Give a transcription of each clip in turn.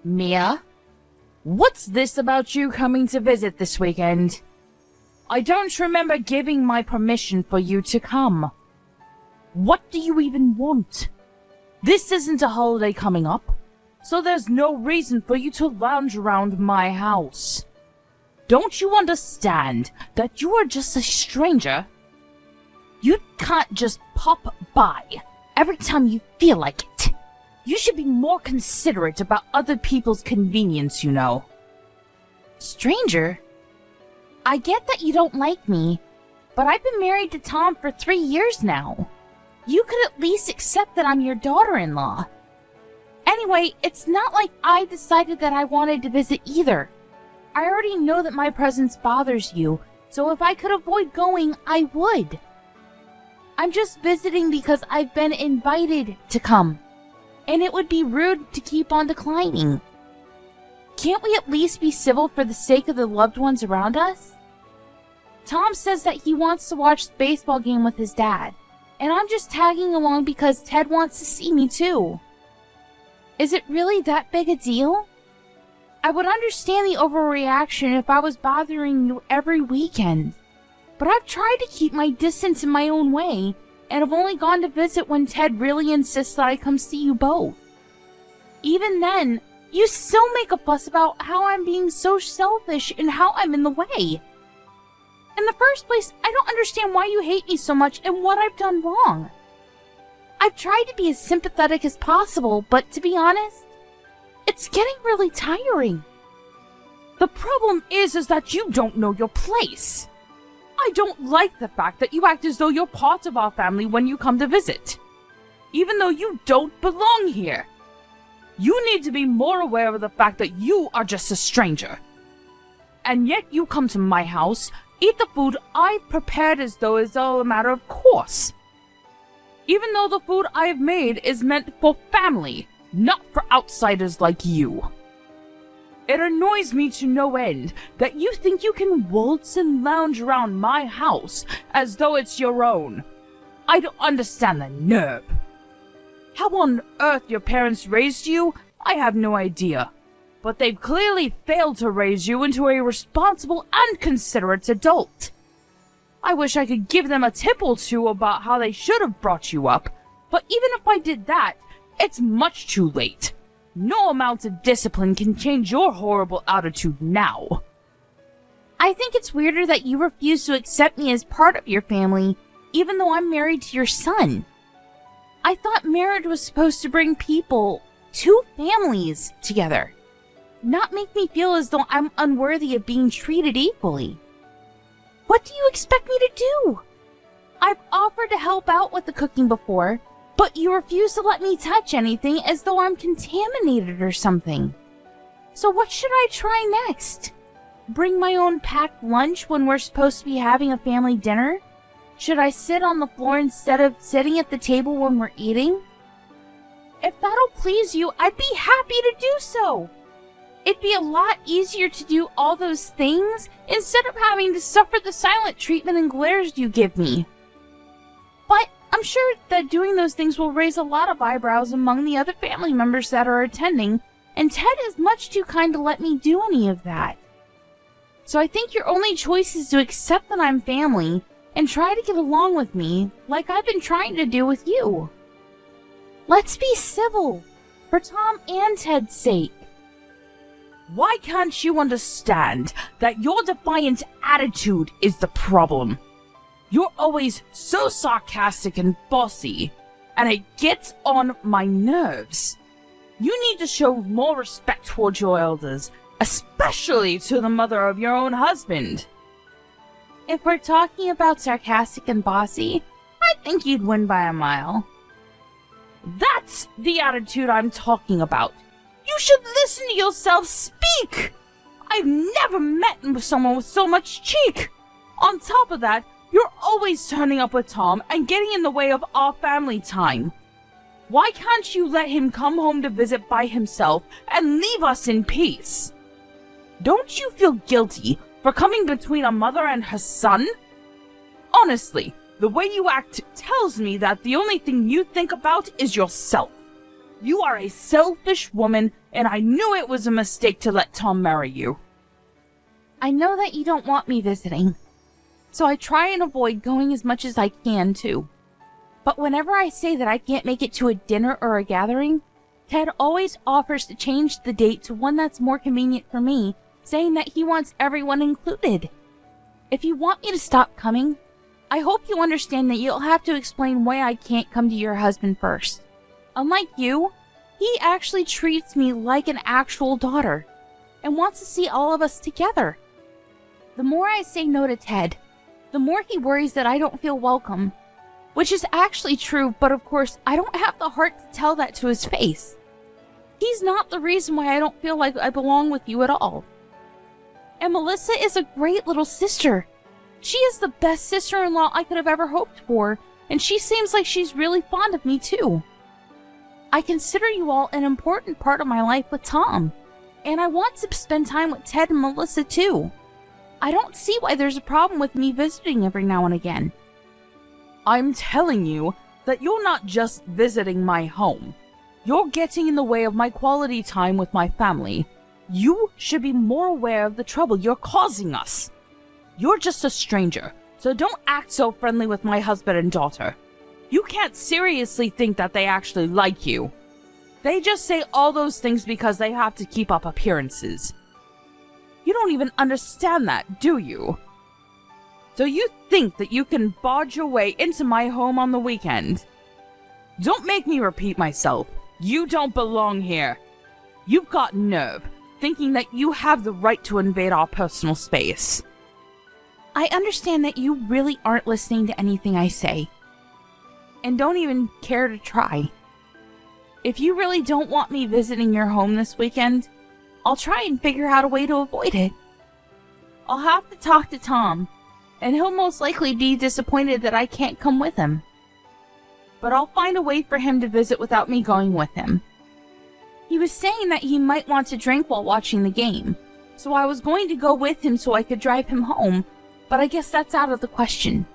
Mia? What's this about you coming to visit this weekend? I don't remember giving my permission for you to come. What do you even want? This isn't a holiday coming up, so there's no reason for you to lounge around my house. Don't you understand that you are just a stranger? You can't just pop by every time you feel like it. You should be more considerate about other people's convenience, you know. Stranger? I get that you don't like me, but I've been married to Tom for 3 years now. You could at least accept that I'm your daughter-in-law. Anyway, it's not like I decided that I wanted to visit either. I already know that my presence bothers you, so if I could avoid going, I would. I'm just visiting because I've been invited to come, and it would be rude to keep on declining. Can't we at least be civil for the sake of the loved ones around us? Tom says that he wants to watch the baseball game with his dad, and I'm just tagging along because Ted wants to see me too. Is it really that big a deal? I would understand the overreaction if I was bothering you every weekend, but I've tried to keep my distance in my own way, and I've only gone to visit when Ted really insists that I come see you both. Even then, you still make a fuss about how I'm being so selfish and how I'm in the way. In the first place, I don't understand why you hate me so much and what I've done wrong. I've tried to be as sympathetic as possible, but to be honest, it's getting really tiring. The problem is that you don't know your place. I don't like the fact that you act as though you're part of our family when you come to visit, even though you don't belong here. You need to be more aware of the fact that you are just a stranger. And yet you come to my house, eat the food I've prepared as though it's all a matter of course. Even though the food I have made is meant for family, not for outsiders like you. It annoys me to no end that you think you can waltz and lounge around my house as though it's your own. I don't understand the nerve. How on earth your parents raised you, I have no idea. But they've clearly failed to raise you into a responsible and considerate adult. I wish I could give them a tip or two about how they should have brought you up, but even if I did that, it's much too late. No amount of discipline can change your horrible attitude now. I think it's weirder that you refuse to accept me as part of your family, even though I'm married to your son. I thought marriage was supposed to bring people, two families, together. Not make me feel as though I'm unworthy of being treated equally. What do you expect me to do? I've offered to help out with the cooking before, but you refuse to let me touch anything as though I'm contaminated or something. So what should I try next? Bring my own packed lunch when we're supposed to be having a family dinner? Should I sit on the floor instead of sitting at the table when we're eating? If that'll please you, I'd be happy to do so. It'd be a lot easier to do all those things instead of having to suffer the silent treatment and glares you give me. But I'm sure that doing those things will raise a lot of eyebrows among the other family members that are attending, and Ted is much too kind to let me do any of that. So I think your only choice is to accept that I'm family and try to get along with me like I've been trying to do with you. Let's be civil, for Tom and Ted's sake. Why can't you understand that your defiant attitude is the problem? You're always so sarcastic and bossy, and it gets on my nerves. You need to show more respect towards your elders, especially to the mother of your own husband. If we're talking about sarcastic and bossy, I think you'd win by a mile. That's the attitude I'm talking about. You should listen to yourself speak! I've never met someone with so much cheek! On top of that, you're always turning up with Tom and getting in the way of our family time. Why can't you let him come home to visit by himself and leave us in peace? Don't you feel guilty for coming between a mother and her son? Honestly, the way you act tells me that the only thing you think about is yourself. You are a selfish woman, and I knew it was a mistake to let Tom marry you. I know that you don't want me visiting, so I try and avoid going as much as I can, too. But whenever I say that I can't make it to a dinner or a gathering, Ted always offers to change the date to one that's more convenient for me, saying that he wants everyone included. If you want me to stop coming, I hope you understand that you'll have to explain why I can't come to your husband first. Unlike you, he actually treats me like an actual daughter and wants to see all of us together. The more I say no to Ted, the more he worries that I don't feel welcome, which is actually true, but of course, I don't have the heart to tell that to his face. He's not the reason why I don't feel like I belong with you at all. And Melissa is a great little sister. She is the best sister-in-law I could have ever hoped for, and she seems like she's really fond of me too. I consider you all an important part of my life with Tom, and I want to spend time with Ted and Melissa too. I don't see why there's a problem with me visiting every now and again. I'm telling you that you're not just visiting my home. You're getting in the way of my quality time with my family. You should be more aware of the trouble you're causing us. You're just a stranger, so don't act so friendly with my husband and daughter. You can't seriously think that they actually like you. They just say all those things because they have to keep up appearances. You don't even understand that, do you? So you think that you can barge your way into my home on the weekend? Don't make me repeat myself. You don't belong here. You've got nerve, thinking that you have the right to invade our personal space. I understand that you really aren't listening to anything I say, and don't even care to try. If you really don't want me visiting your home this weekend, I'll try and figure out a way to avoid it. I'll have to talk to Tom, and he'll most likely be disappointed that I can't come with him. But I'll find a way for him to visit without me going with him. He was saying that he might want to drink while watching the game, so I was going to go with him so I could drive him home, but I guess that's out of the question.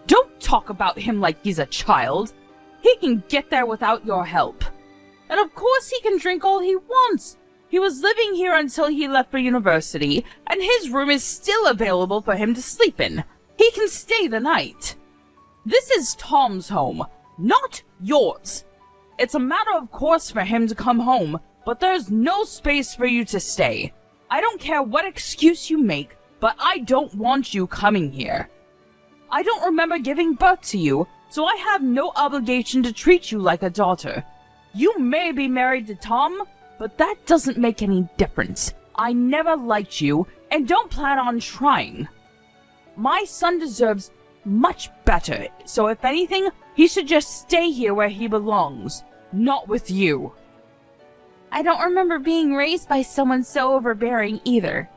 Don't talk about him like he's a child. He can get there without your help. And of course he can drink all he wants. He was living here until he left for university, and his room is still available for him to sleep in. He can stay the night. This is Tom's home, not yours. It's a matter of course for him to come home, but there's no space for you to stay. I don't care what excuse you make, but I don't want you coming here. I don't remember giving birth to you, so I have no obligation to treat you like a daughter. You may be married to Tom, but that doesn't make any difference. I never liked you, and don't plan on trying. My son deserves much better, so if anything, he should just stay here where he belongs, not with you. I don't remember being raised by someone so overbearing either.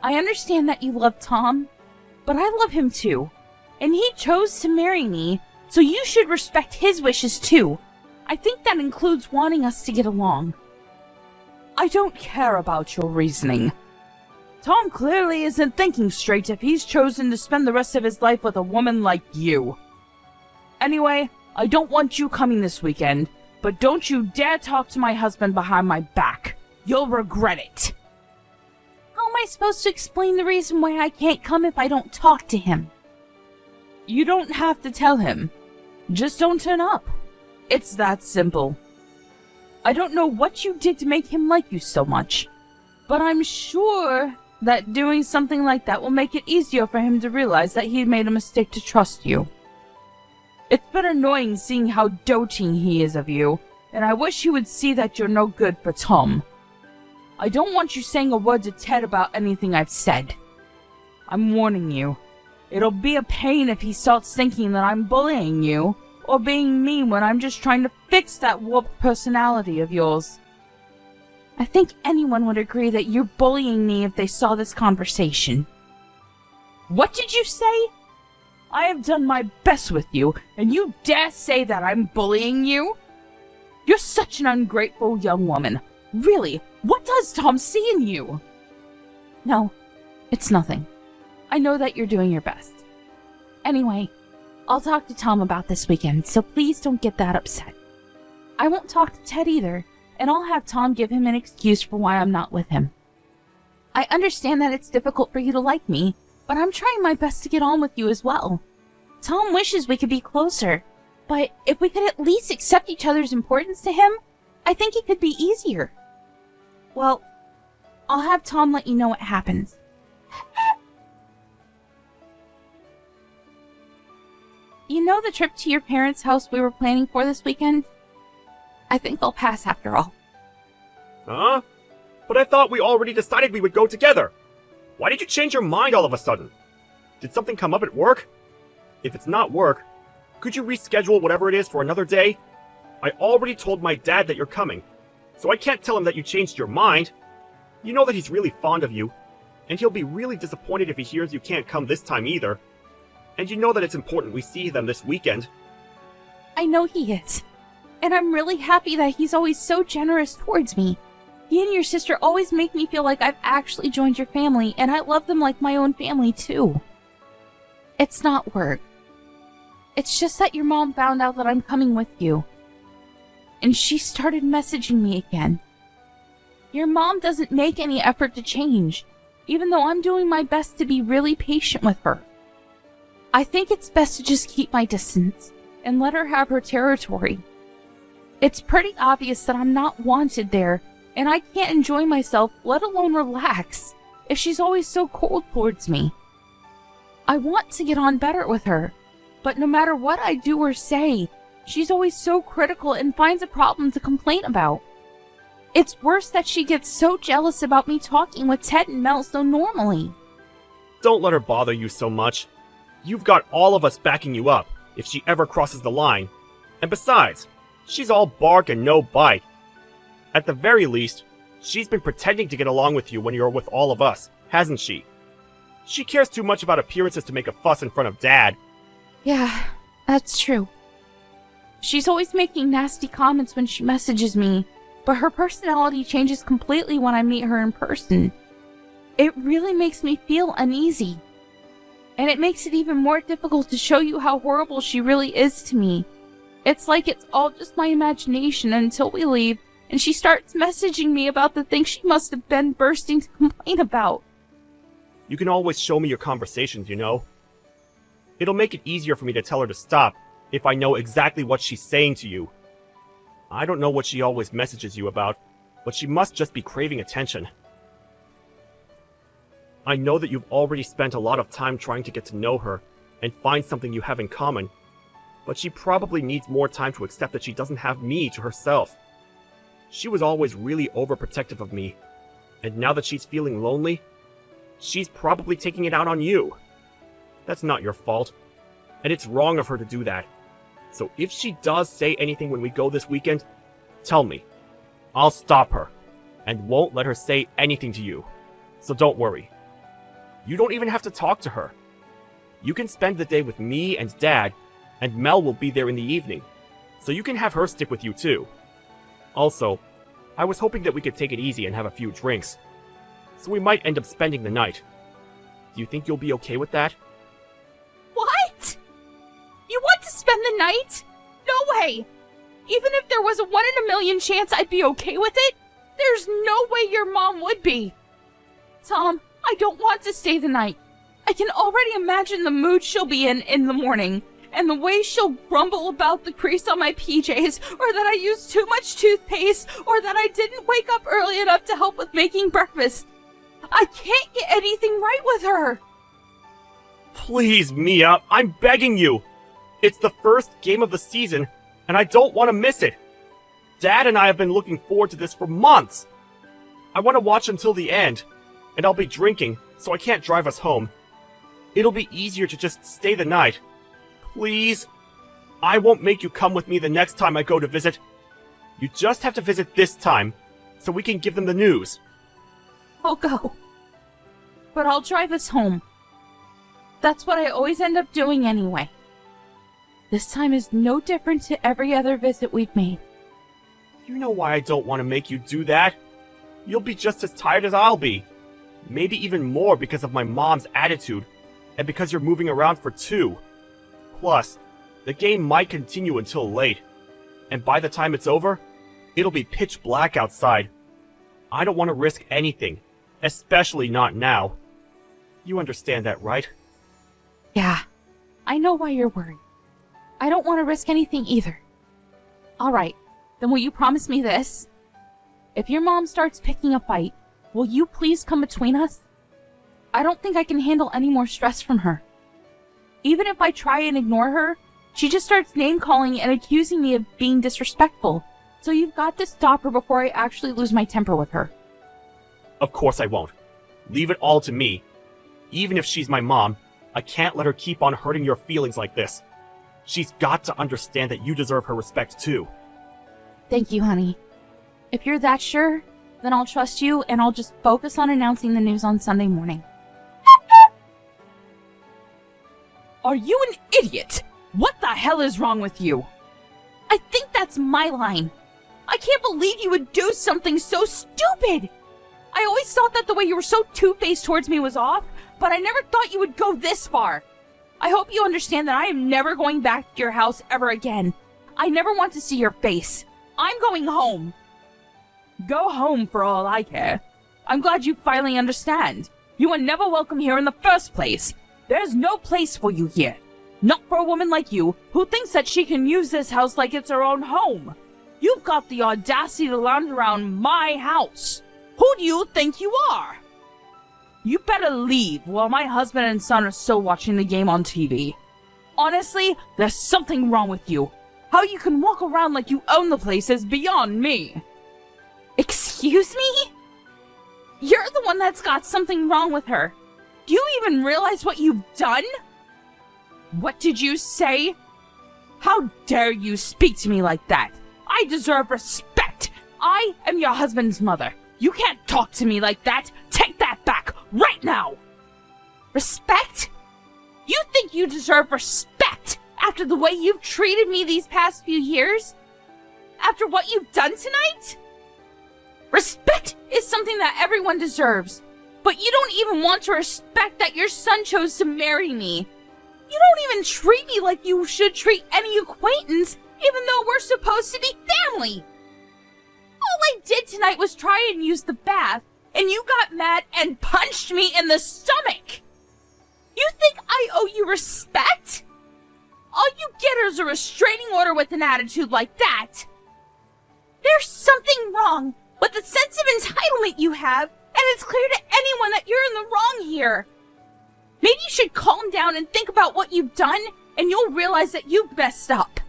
I understand that you love Tom, but I love him too, and he chose to marry me, so you should respect his wishes too. I think that includes wanting us to get along. I don't care about your reasoning. Tom clearly isn't thinking straight if he's chosen to spend the rest of his life with a woman like you. Anyway, I don't want you coming this weekend, but don't you dare talk to my husband behind my back. You'll regret it. How am I supposed to explain the reason why I can't come if I don't talk to him? You don't have to tell him. Just don't turn up. It's that simple. I don't know what you did to make him like you so much, but I'm sure that doing something like that will make it easier for him to realize that he made a mistake to trust you. It's been annoying seeing how doting he is of you, and I wish he would see that you're no good for Tom. I don't want you saying a word to Ted about anything I've said. I'm warning you. It'll be a pain if he starts thinking that I'm bullying you, or being mean when I'm just trying to fix that warped personality of yours. I think anyone would agree that you're bullying me if they saw this conversation. What did you say? I have done my best with you, and you dare say that I'm bullying you? You're such an ungrateful young woman. Really, what does Tom see in you? No, it's nothing. I know that you're doing your best. Anyway, I'll talk to Tom about this weekend, so please don't get that upset. I won't talk to Ted either, and I'll have Tom give him an excuse for why I'm not with him. I understand that it's difficult for you to like me, but I'm trying my best to get on with you as well. Tom wishes we could be closer, but if we could at least accept each other's importance to him, I think it could be easier. Well, I'll have Tom let you know what happens. You know the trip to your parents' house we were planning for this weekend? I think I'll pass after all. Huh? But I thought we already decided we would go together. Why did you change your mind all of a sudden? Did something come up at work? If it's not work, could you reschedule whatever it is for another day? I already told my dad that you're coming, so I can't tell him that you changed your mind. You know that he's really fond of you, and he'll be really disappointed if he hears you can't come this time either. And you know that it's important we see them this weekend. I know he is. And I'm really happy that he's always so generous towards me. He and your sister always make me feel like I've actually joined your family, and I love them like my own family too. It's not work. It's just that your mom found out that I'm coming with you. And she started messaging me again. Your mom doesn't make any effort to change, even though I'm doing my best to be really patient with her. I think it's best to just keep my distance and let her have her territory. It's pretty obvious that I'm not wanted there, and I can't enjoy myself, let alone relax, if she's always so cold towards me. I want to get on better with her, but no matter what I do or say, she's always so critical and finds a problem to complain about. It's worse that she gets so jealous about me talking with Ted and Mel so normally. Don't let her bother you so much. You've got all of us backing you up if she ever crosses the line. And besides, she's all bark and no bite. At the very least, she's been pretending to get along with you when you're with all of us, hasn't she? She cares too much about appearances to make a fuss in front of Dad. Yeah, that's true. She's always making nasty comments when she messages me, but her personality changes completely when I meet her in person. It really makes me feel uneasy. And it makes it even more difficult to show you how horrible she really is to me. It's like it's all just my imagination until we leave, and she starts messaging me about the things she must have been bursting to complain about. You can always show me your conversations, you know? It'll make it easier for me to tell her to stop if I know exactly what she's saying to you. I don't know what she always messages you about, but she must just be craving attention. I know that you've already spent a lot of time trying to get to know her and find something you have in common, but she probably needs more time to accept that she doesn't have me to herself. She was always really overprotective of me, and now that she's feeling lonely, she's probably taking it out on you. That's not your fault, and it's wrong of her to do that. So if she does say anything when we go this weekend, tell me. I'll stop her, and won't let her say anything to you. So don't worry. You don't even have to talk to her. You can spend the day with me and Dad, and Mel will be there in the evening, so you can have her stick with you too. Also, I was hoping that we could take it easy and have a few drinks, so we might end up spending the night. Do you think you'll be okay with that? What? You want to spend the night? No way! Even if there was a 1 in a million chance I'd be okay with it, there's no way your mom would be. Tom, I don't want to stay the night. I can already imagine the mood she'll be in the morning, and the way she'll grumble about the crease on my PJs, or that I used too much toothpaste, or that I didn't wake up early enough to help with making breakfast. I can't get anything right with her. Please, Mia, I'm begging you. It's the first game of the season, and I don't want to miss it. Dad and I have been looking forward to this for months. I want to watch until the end, and I'll be drinking, so I can't drive us home. It'll be easier to just stay the night. Please? I won't make you come with me the next time I go to visit. You just have to visit this time, so we can give them the news. I'll go. But I'll drive us home. That's what I always end up doing anyway. This time is no different to every other visit we've made. You know why I don't want to make you do that? You'll be just as tired as I'll be. Maybe even more because of my mom's attitude, and because you're moving around for two. Plus, the game might continue until late. And by the time it's over, it'll be pitch black outside. I don't want to risk anything, especially not now. You understand that, right? Yeah, I know why you're worried. I don't want to risk anything either. Alright, then will you promise me this? If your mom starts picking a fight, will you please come between us? I don't think I can handle any more stress from her. Even if I try and ignore her, she just starts name-calling and accusing me of being disrespectful. So you've got to stop her before I actually lose my temper with her. Of course I won't. Leave it all to me. Even if she's my mom, I can't let her keep on hurting your feelings like this. She's got to understand that you deserve her respect too. Thank you, honey. If you're that sure, then I'll trust you and I'll just focus on announcing the news on Sunday morning. Are you an idiot? What the hell is wrong with you? I think that's my line. I can't believe you would do something so stupid. I always thought that the way you were so two-faced towards me was off, but I never thought you would go this far. I hope you understand that I am never going back to your house ever again. I never want to see your face. I'm going home. Go home for all I care. I'm glad you finally understand. You were never welcome here in the first place. There's no place for you here. Not for a woman like you, who thinks that she can use this house like it's her own home. You've got the audacity to lounge around my house. Who do you think you are? You better leave while my husband and son are still watching the game on TV. Honestly, there's something wrong with you. How you can walk around like you own the place is beyond me. Excuse me? You're the one that's got something wrong with her. Do you even realize what you've done? What did you say? How dare you speak to me like that? I deserve respect. I am your husband's mother. You can't talk to me like that. Take that back right now. Respect? You think you deserve respect after the way you've treated me these past few years? After what you've done tonight? Respect is something that everyone deserves. But you don't even want to respect that your son chose to marry me. You don't even treat me like you should treat any acquaintance, even though we're supposed to be family. All I did tonight was try and use the bath, and you got mad and punched me in the stomach. You think I owe you respect? All you get is a restraining order with an attitude like that. There's something wrong with the sense of entitlement you have, and it's clear to anyone that you're in the wrong here. Maybe you should calm down and think about what you've done, and you'll realize that you've messed up.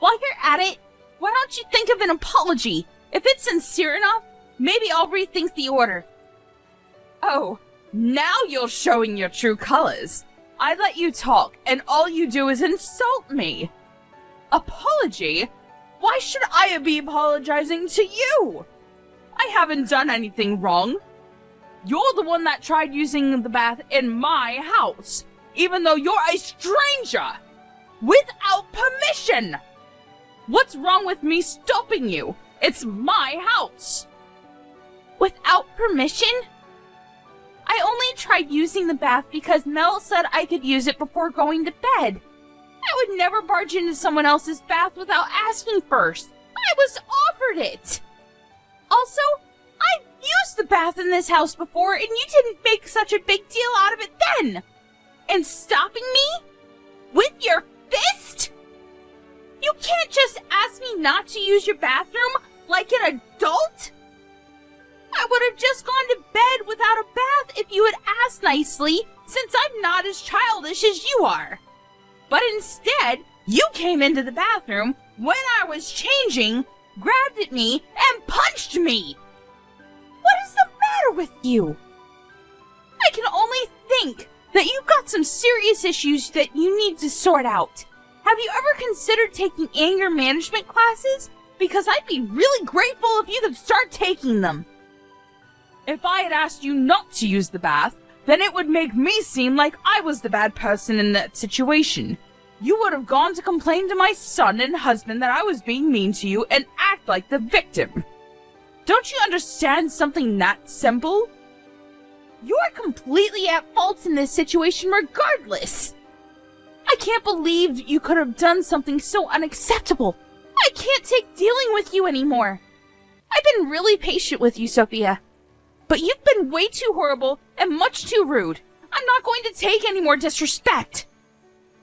While you're at it, why don't you think of an apology? If it's sincere enough, maybe I'll rethink the order. Oh, now you're showing your true colors. I let you talk, and all you do is insult me. Apology? Why should I be apologizing to you? I haven't done anything wrong. You're the one that tried using the bath in my house, even though you're a stranger, without permission. What's wrong with me stopping you? It's my house. Without permission? I only tried using the bath because Mel said I could use it before going to bed. I would never barge into someone else's bath without asking first. I was offered it. Also, I've used the bath in this house before, and you didn't make such a big deal out of it then. And stopping me? With your fist? You can't just ask me not to use your bathroom like an adult? I would have just gone to bed without a bath if you had asked nicely, since I'm not as childish as you are. But instead, you came into the bathroom when I was changing, grabbed at me, and punched me. What is the matter with you? I can only think that you've got some serious issues that you need to sort out. Have you ever considered taking anger management classes? Because I'd be really grateful if you could start taking them. If I had asked you not to use the bath, then it would make me seem like I was the bad person in that situation. You would have gone to complain to my son and husband that I was being mean to you and act like the victim. Don't you understand something that simple? You're completely at fault in this situation regardless. I can't believe you could have done something so unacceptable. I can't take dealing with you anymore. I've been really patient with you, Sophia. But you've been way too horrible and much too rude. I'm not going to take any more disrespect.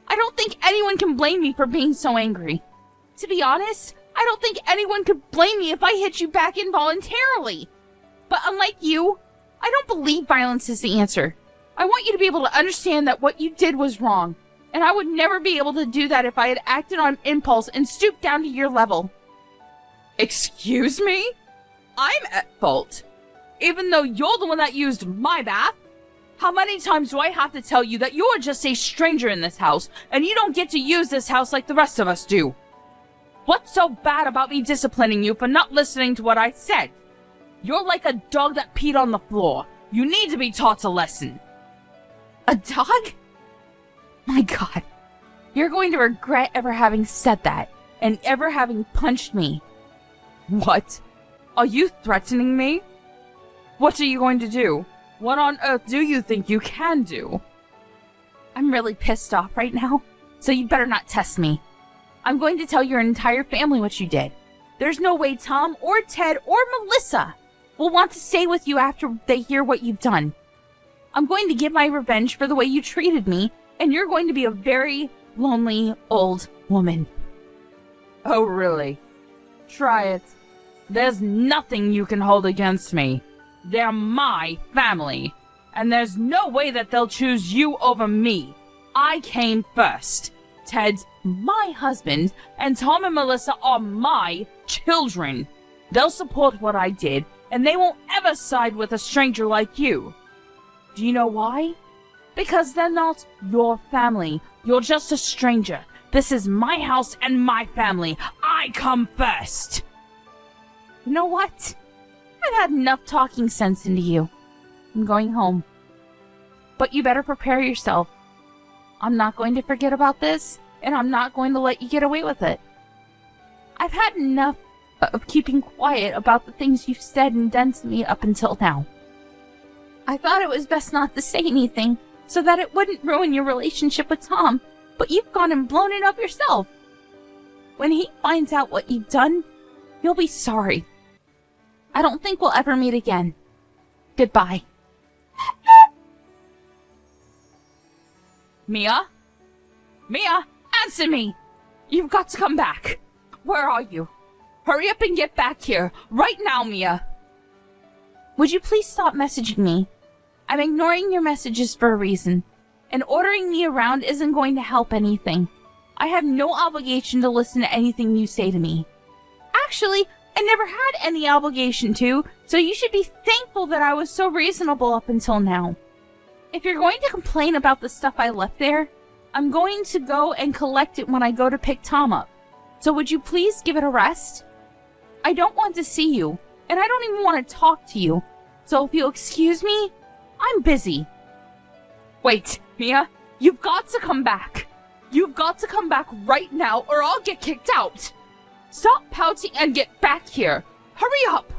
I don't think anyone can blame me for being so angry. To be honest, I don't think anyone could blame me if I hit you back involuntarily. But unlike you, I don't believe violence is the answer. I want you to be able to understand that what you did was wrong. And I would never be able to do that if I had acted on impulse and stooped down to your level. Excuse me? I'm at fault. Even though you're the one that used my bath? How many times do I have to tell you that you're just a stranger in this house, and you don't get to use this house like the rest of us do? What's so bad about me disciplining you for not listening to what I said? You're like a dog that peed on the floor. You need to be taught a lesson. A dog? My God. You're going to regret ever having said that, and ever having punched me. What? Are you threatening me? What are you going to do? What on earth do you think you can do? I'm really pissed off right now, so you better not test me. I'm going to tell your entire family what you did. There's no way Tom or Ted or Melissa will want to stay with you after they hear what you've done. I'm going to get my revenge for the way you treated me, and you're going to be a very lonely old woman. Oh, really? Try it. There's nothing you can hold against me. They're my family, and there's no way that they'll choose you over me. I came first. Ted's my husband, and Tom and Melissa are my children. They'll support what I did, and they won't ever side with a stranger like you. Do you know why? Because they're not your family. You're just a stranger. This is my house and my family. I come first. You know what? I've had enough talking sense into you. I'm going home. But you better prepare yourself. I'm not going to forget about this, and I'm not going to let you get away with it. I've had enough of keeping quiet about the things you've said and done to me up until now. I thought it was best not to say anything, so that it wouldn't ruin your relationship with Tom, but you've gone and blown it up yourself. When he finds out what you've done, you'll be sorry. I don't think we'll ever meet again. Goodbye. Mia? Mia, answer me! You've got to come back. Where are you? Hurry up and get back here, right now, Mia. Would you please stop messaging me? I'm ignoring your messages for a reason, and ordering me around isn't going to help anything. I have no obligation to listen to anything you say to me. Actually, I never had any obligation to, so you should be thankful that I was so reasonable up until now. If you're going to complain about the stuff I left there, I'm going to go and collect it when I go to pick Tom up. So would you please give it a rest? I don't want to see you, and I don't even want to talk to you. So if you'll excuse me, I'm busy. Wait, Mia, you've got to come back. You've got to come back right now, or I'll get kicked out. Stop pouting and get back here. Hurry up.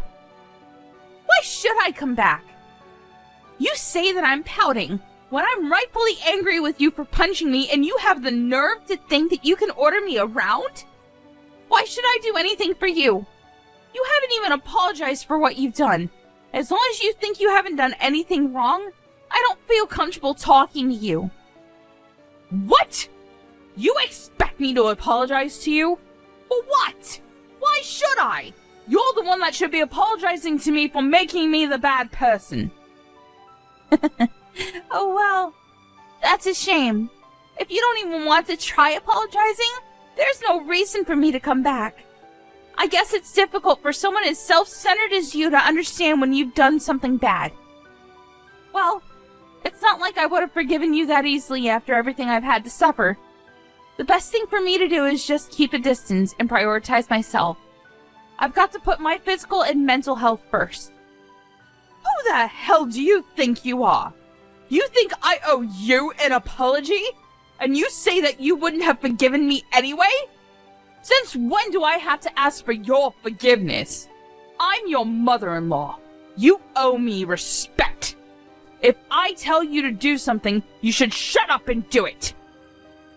Why should I come back? You say that I'm pouting when I'm rightfully angry with you for punching me, and you have the nerve to think that you can order me around? Why should I do anything for you? You haven't even apologized for what you've done. As long as you think you haven't done anything wrong, I don't feel comfortable talking to you. What? You expect me to apologize to you? For what? Why should I? You're the one that should be apologizing to me for making me the bad person. Oh well, that's a shame. If you don't even want to try apologizing, there's no reason for me to come back. I guess it's difficult for someone as self-centered as you to understand when you've done something bad. Well, it's not like I would have forgiven you that easily after everything I've had to suffer. The best thing for me to do is just keep a distance and prioritize myself. I've got to put my physical and mental health first. Who the hell do you think you are? You think I owe you an apology? And you say that you wouldn't have forgiven me anyway? Since when do I have to ask for your forgiveness? I'm your mother-in-law. You owe me respect. If I tell you to do something, you should shut up and do it.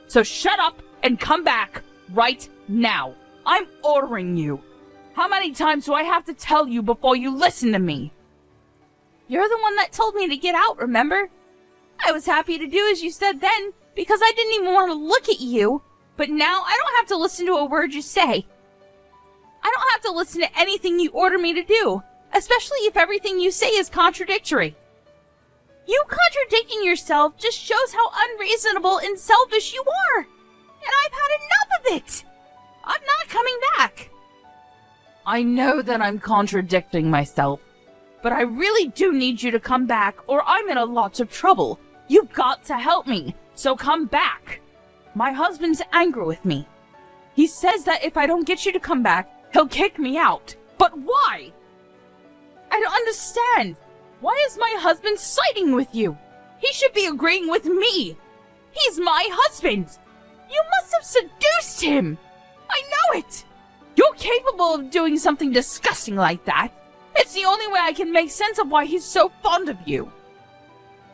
So shut up and come back right now. I'm ordering you. How many times do I have to tell you before you listen to me? You're the one that told me to get out, remember? I was happy to do as you said then, because I didn't even want to look at you. But now I don't have to listen to a word you say. I don't have to listen to anything you order me to do, especially if everything you say is contradictory. You contradicting yourself just shows how unreasonable and selfish you are. And I've had enough of it. I'm not coming back. I know that I'm contradicting myself, but I really do need you to come back or I'm in a lot of trouble. You've got to help me, so come back. My husband's angry with me. He says that if I don't get you to come back, he'll kick me out. But why? I don't understand. Why is my husband siding with you? He should be agreeing with me. He's my husband. You must have seduced him. I know it. You're capable of doing something disgusting like that. It's the only way I can make sense of why he's so fond of you.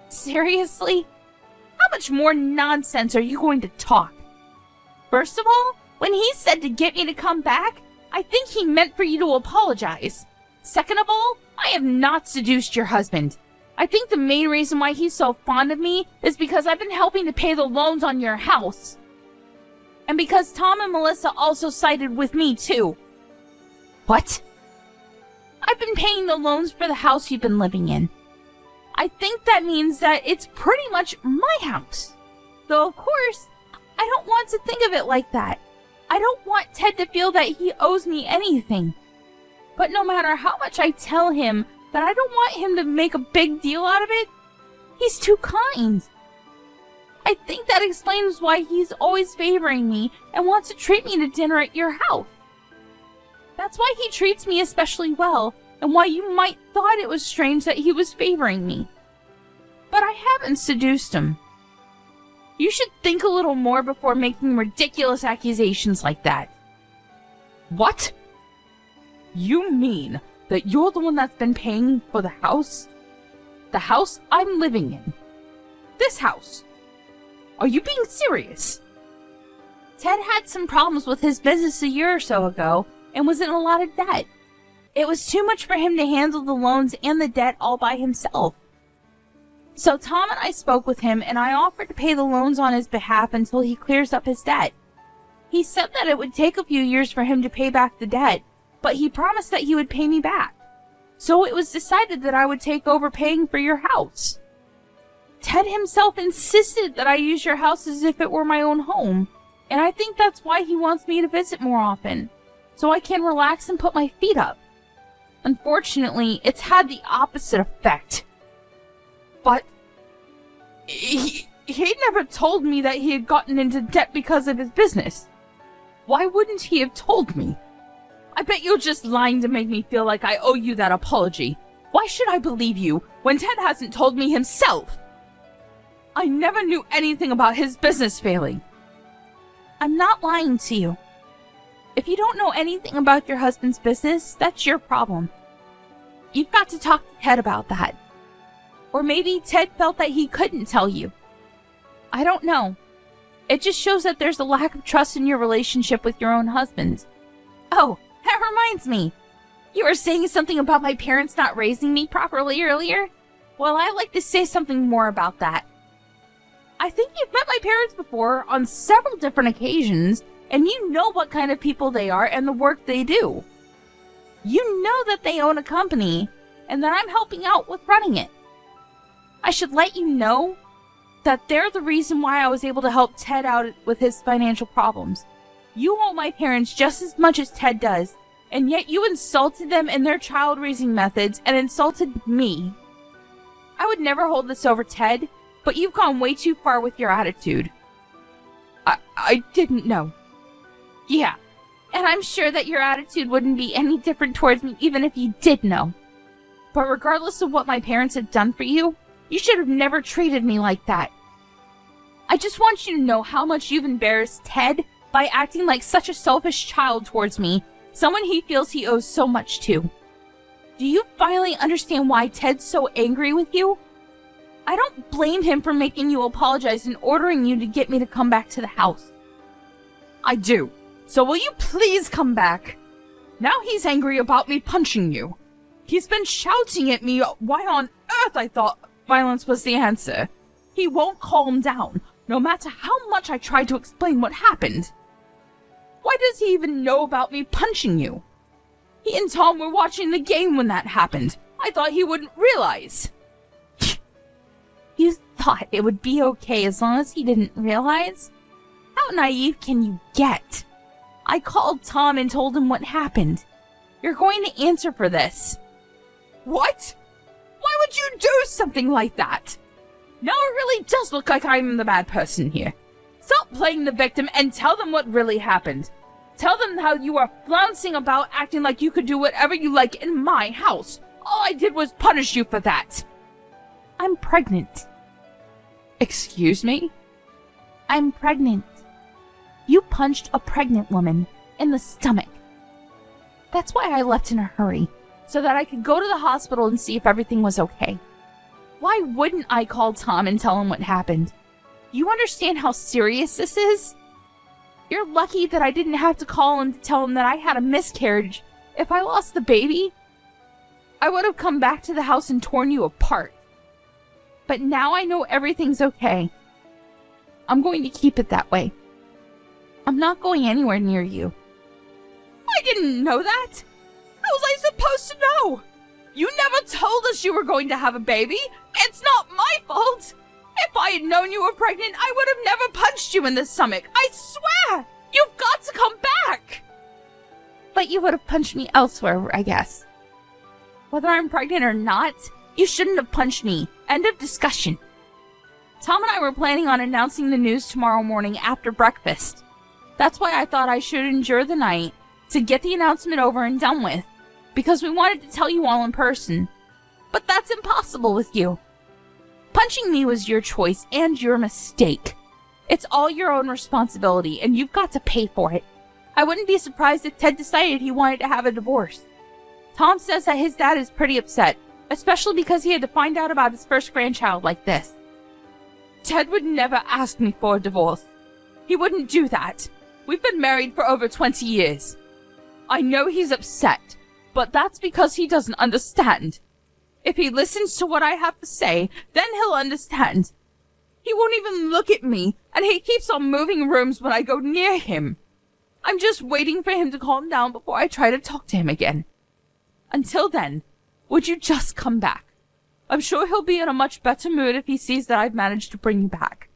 Seriously? How much more nonsense are you going to talk? First of all, when he said to get me to come back, I think he meant for you to apologize. Second of all, I have not seduced your husband. I think the main reason why he's so fond of me is because I've been helping to pay the loans on your house. And because Tom and Melissa also sided with me, too. What? I've been paying the loans for the house you've been living in. I think that means that it's pretty much my house. Though, of course, I don't want to think of it like that. I don't want Ted to feel that he owes me anything. But no matter how much I tell him that I don't want him to make a big deal out of it, he's too kind. I think that explains why he's always favoring me and wants to treat me to dinner at your house. That's why he treats me especially well, and why you might thought it was strange that he was favoring me. But I haven't seduced him. You should think a little more before making ridiculous accusations like that. What? You mean that you're the one that's been paying for the house? The house I'm living in. This house. Are you being serious? Ted had some problems with his business a year or so ago and was in a lot of debt. It was too much for him to handle the loans and the debt all by himself. So Tom and I spoke with him and I offered to pay the loans on his behalf until he clears up his debt. He said that it would take a few years for him to pay back the debt, but he promised that he would pay me back. So it was decided that I would take over paying for your house. Ted himself insisted that I use your house as if it were my own home, and I think that's why he wants me to visit more often, so I can relax and put my feet up. Unfortunately, it's had the opposite effect. But he never told me that he had gotten into debt because of his business. Why wouldn't he have told me? I bet you're just lying to make me feel like I owe you that apology. Why should I believe you when Ted hasn't told me himself? I never knew anything about his business failing. I'm not lying to you. If you don't know anything about your husband's business, that's your problem. You've got to talk to Ted about that. Or maybe Ted felt that he couldn't tell you. I don't know. It just shows that there's a lack of trust in your relationship with your own husband. Oh, that reminds me. You were saying something about my parents not raising me properly earlier? Well, I'd like to say something more about that. I think you've met my parents before on several different occasions, and you know what kind of people they are and the work they do. You know that they own a company, and that I'm helping out with running it. I should let you know that they're the reason why I was able to help Ted out with his financial problems. You owe my parents just as much as Ted does, and yet you insulted them in their child-raising methods and insulted me. I would never hold this over Ted, but you've gone way too far with your attitude. I didn't know. Yeah, and I'm sure that your attitude wouldn't be any different towards me even if you did know. But regardless of what my parents had done for you, you should have never treated me like that. I just want you to know how much you've embarrassed Ted by acting like such a selfish child towards me, someone he feels he owes so much to. Do you finally understand why Ted's so angry with you? I don't blame him for making you apologize and ordering you to get me to come back to the house. I do. So will you please come back? Now he's angry about me punching you. He's been shouting at me why on earth I thought violence was the answer. He won't calm down, no matter how much I try to explain what happened. Why does he even know about me punching you? He and Tom were watching the game when that happened. I thought he wouldn't realize. You thought it would be okay as long as he didn't realize? How naive can you get? I called Tom and told him what happened. You're going to answer for this. What? Why would you do something like that? Now it really does look like I'm the bad person here. Stop playing the victim and tell them what really happened. Tell them how you are flouncing about acting like you could do whatever you like in my house. All I did was punish you for that. I'm pregnant. Excuse me? I'm pregnant. You punched a pregnant woman in the stomach. That's why I left in a hurry, so that I could go to the hospital and see if everything was okay. Why wouldn't I call Tom and tell him what happened? You understand how serious this is? You're lucky that I didn't have to call him to tell him that I had a miscarriage. If I lost the baby, I would have come back to the house and torn you apart. But now I know everything's okay. I'm going to keep it that way. I'm not going anywhere near you. I didn't know that. How was I supposed to know? You never told us you were going to have a baby. It's not my fault. If I had known you were pregnant, I would have never punched you in the stomach. I swear! You've got to come back! But you would have punched me elsewhere, I guess. Whether I'm pregnant or not, you shouldn't have punched me. End of discussion. Tom and I were planning on announcing the news tomorrow morning after breakfast. That's why I thought I should endure the night to get the announcement over and done with, because we wanted to tell you all in person. But that's impossible with you. Punching me was your choice and your mistake. It's all your own responsibility, and you've got to pay for it. I wouldn't be surprised if Ted decided he wanted to have a divorce. Tom says that his dad is pretty upset, especially because he had to find out about his first grandchild like this. Ted would never ask me for a divorce. He wouldn't do that. We've been married for over 20 years. I know he's upset, but that's because he doesn't understand. If he listens to what I have to say, then he'll understand. He won't even look at me, and he keeps on moving rooms when I go near him. I'm just waiting for him to calm down before I try to talk to him again. Until then, would you just come back? I'm sure he'll be in a much better mood if he sees that I've managed to bring you back.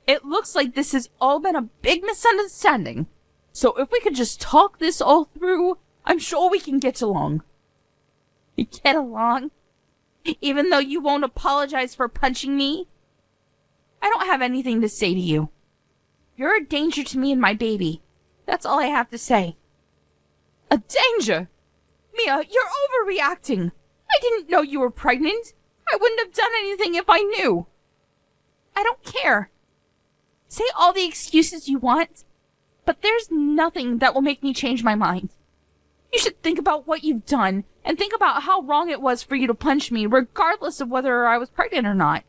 It looks like this has all been a big misunderstanding, so if we could just talk this all through, I'm sure we can get along. Get along? Even though you won't apologize for punching me? I don't have anything to say to you. You're a danger to me and my baby. That's all I have to say. A danger? Mia, you're overreacting. I didn't know you were pregnant. I wouldn't have done anything if I knew. I don't care. Say all the excuses you want, but there's nothing that will make me change my mind. You should think about what you've done, and think about how wrong it was for you to punch me, regardless of whether I was pregnant or not.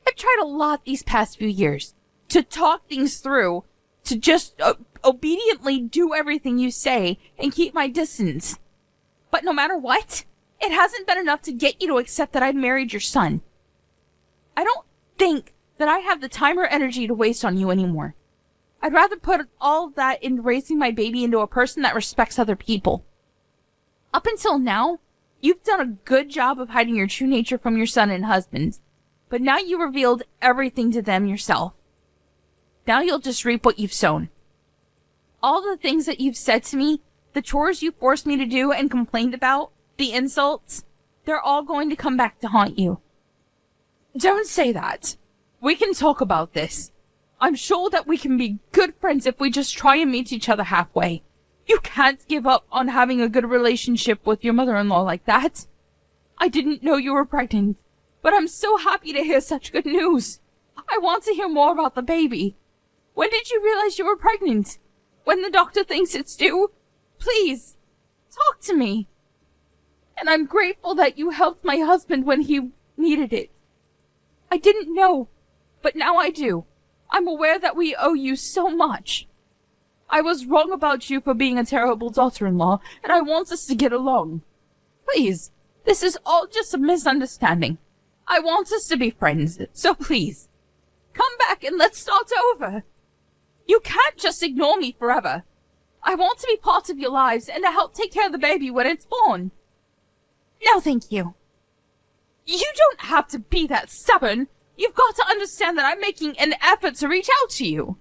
I've tried a lot these past few years to talk things through, to just obediently do everything you say and keep my distance. But no matter what, it hasn't been enough to get you to accept that I've married your son. I don't think that I have the time or energy to waste on you anymore. I'd rather put all of that into raising my baby into a person that respects other people. Up until now, you've done a good job of hiding your true nature from your son and husband, but now you revealed everything to them yourself. Now you'll just reap what you've sown. All the things that you've said to me, the chores you forced me to do and complained about, the insults, they're all going to come back to haunt you. Don't say that. We can talk about this. I'm sure that we can be good friends if we just try and meet each other halfway. You can't give up on having a good relationship with your mother-in-law like that. I didn't know you were pregnant, but I'm so happy to hear such good news. I want to hear more about the baby. When did you realize you were pregnant? When the doctor thinks it's due? Please, talk to me. And I'm grateful that you helped my husband when he needed it. I didn't know, but now I do. I'm aware that we owe you so much. I was wrong about you for being a terrible daughter-in-law, and I want us to get along. Please, this is all just a misunderstanding. I want us to be friends, so please, come back and let's start over. You can't just ignore me forever. I want to be part of your lives and to help take care of the baby when it's born. No, thank you. You don't have to be that stubborn. You've got to understand that I'm making an effort to reach out to you.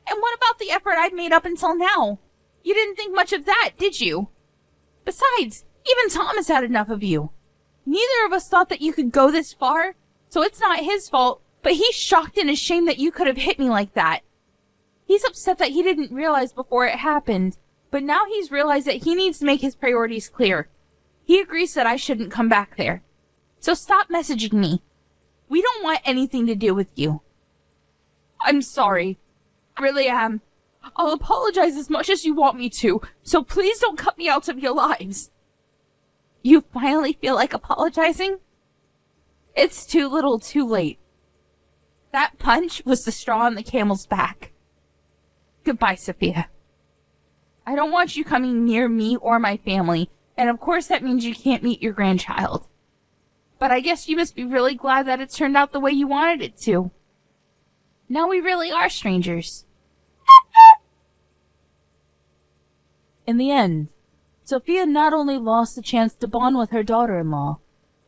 And what about the effort I've made up until now? You didn't think much of that, did you? Besides, even Tom has had enough of you. Neither of us thought that you could go this far, so it's not his fault, but he's shocked and ashamed that you could have hit me like that. He's upset that he didn't realize before it happened, but now he's realized that he needs to make his priorities clear. He agrees that I shouldn't come back there. So stop messaging me. We don't want anything to do with you. I'm sorry. I really am. I'll apologize as much as you want me to, so please don't cut me out of your lives. You finally feel like apologizing? It's too little too late. That punch was the straw on the camel's back. Goodbye, Sophia. I don't want you coming near me or my family, and of course that means you can't meet your grandchild. But I guess you must be really glad that it turned out the way you wanted it to. Now we really are strangers. In the end, Sophia not only lost the chance to bond with her daughter-in-law,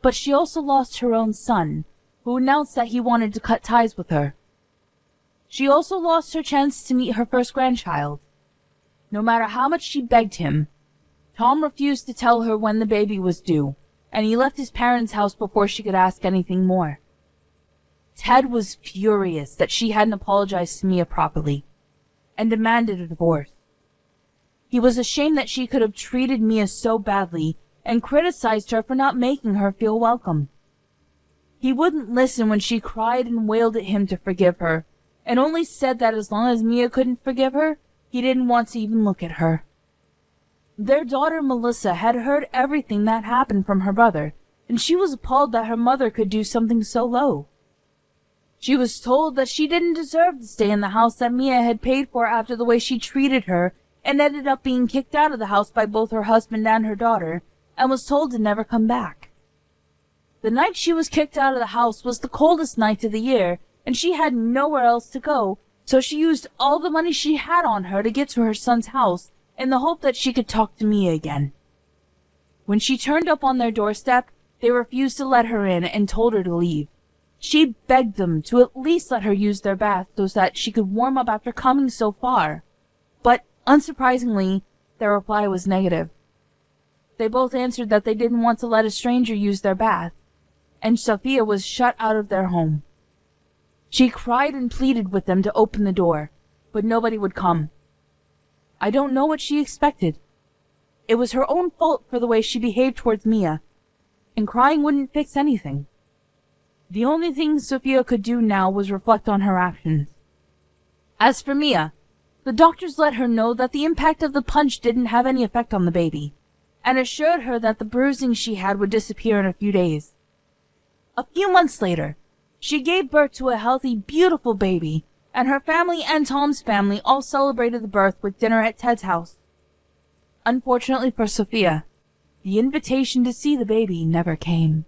but she also lost her own son, who announced that he wanted to cut ties with her. She also lost her chance to meet her first grandchild. No matter how much she begged him, Tom refused to tell her when the baby was due, and he left his parents' house before she could ask anything more. Ted was furious that she hadn't apologized to Mia properly, and demanded a divorce. He was ashamed that she could have treated Mia so badly, and criticized her for not making her feel welcome. He wouldn't listen when she cried and wailed at him to forgive her, and only said that as long as Mia couldn't forgive her, he didn't want to even look at her. Their daughter Melissa had heard everything that happened from her brother, and she was appalled that her mother could do something so low. She was told that she didn't deserve to stay in the house that Mia had paid for after the way she treated her, and ended up being kicked out of the house by both her husband and her daughter, and was told to never come back. The night she was kicked out of the house was the coldest night of the year, and she had nowhere else to go, so she used all the money she had on her to get to her son's house, in the hope that she could talk to Mia again. When she turned up on their doorstep, they refused to let her in and told her to leave. She begged them to at least let her use their bath so that she could warm up after coming so far. But, unsurprisingly, their reply was negative. They both answered that they didn't want to let a stranger use their bath, and Sophia was shut out of their home. She cried and pleaded with them to open the door, but nobody would come. I don't know what she expected. It was her own fault for the way she behaved towards Mia, and crying wouldn't fix anything. The only thing Sophia could do now was reflect on her actions. As for Mia, the doctors let her know that the impact of the punch didn't have any effect on the baby, and assured her that the bruising she had would disappear in a few days. A few months later, she gave birth to a healthy, beautiful baby, and her family and Tom's family all celebrated the birth with dinner at Ted's house. Unfortunately for Sophia, the invitation to see the baby never came.